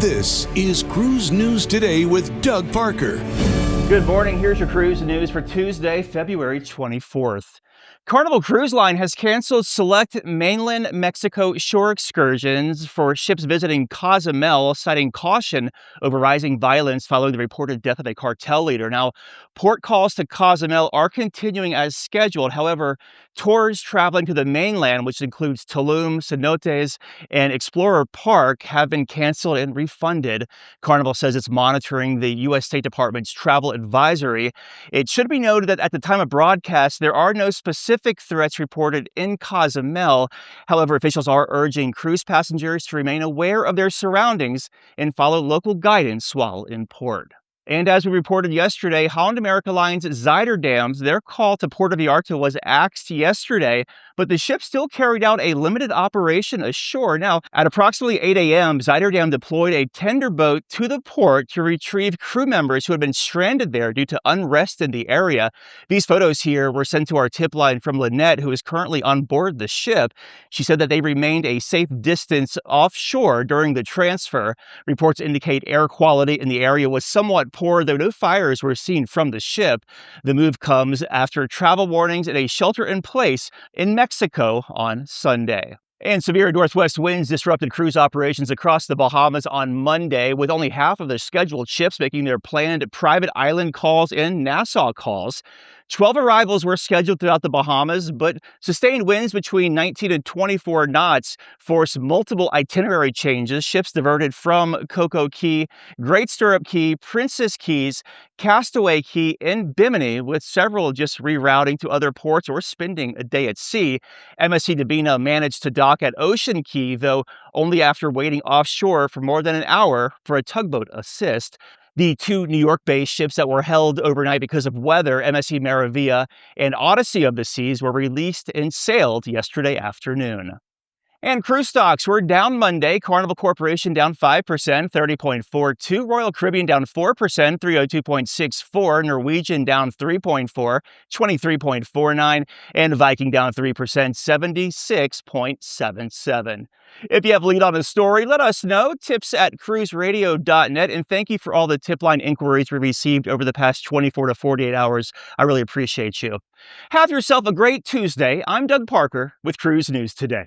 This is Cruise News Today with Doug Parker. Good morning. Here's your cruise news for Tuesday, February 24th. Carnival Cruise Line has canceled select mainland Mexico shore excursions for ships visiting Cozumel, citing caution over rising violence following the reported death of a cartel leader. Now, port calls to Cozumel are continuing as scheduled. However, tours traveling to the mainland, which includes Tulum, Cenotes, and Explorer Park, have been canceled and refunded. Carnival says it's monitoring the U.S. State Department's travel advisory. It should be noted that at the time of broadcast, there are no specific threats reported in Cozumel. However, officials are urging cruise passengers to remain aware of their surroundings and follow local guidance while in port. And as we reported yesterday, Holland America Line's Zuiderdam, their call to Puerto Vallarta was axed yesterday, but the ship still carried out a limited operation ashore. Now, at approximately 8 a.m., Zuiderdam deployed a tender boat to the port to retrieve crew members who had been stranded there due to unrest in the area. These photos here were sent to our tip line from Lynette, who is currently on board the ship. She said that they remained a safe distance offshore during the transfer. Reports indicate air quality in the area was somewhat poor, though no fires were seen from the ship. The move comes after travel warnings and a shelter in place in Mexico on Sunday. And severe northwest winds disrupted cruise operations across the Bahamas on Monday, with only half of the scheduled ships making their planned private island calls and Nassau calls. 12 arrivals were scheduled throughout the Bahamas, but sustained winds between 19 and 24 knots forced multiple itinerary changes. Ships diverted from Coco Key, Great Stirrup Key, Princess Keys, Castaway Key, and Bimini, with several just rerouting to other ports or spending a day at sea. MSC Dabina managed to dock at Ocean Key, though only after waiting offshore for more than an hour for a tugboat assist. The two New York-based ships that were held overnight because of weather, MSC Maravilla and Odyssey of the Seas, were released and sailed yesterday afternoon. And cruise stocks were down Monday. Carnival Corporation down 5%, 30.42. Royal Caribbean down 4%, 302.64. Norwegian down 3.4, 23.49. And Viking down 3%, 76.77. If you have a lead on the story, let us know. tips@cruiseradio.net. And thank you for all the tip line inquiries we received over the past 24 to 48 hours. I really appreciate you. Have yourself a great Tuesday. I'm Doug Parker with Cruise News Today.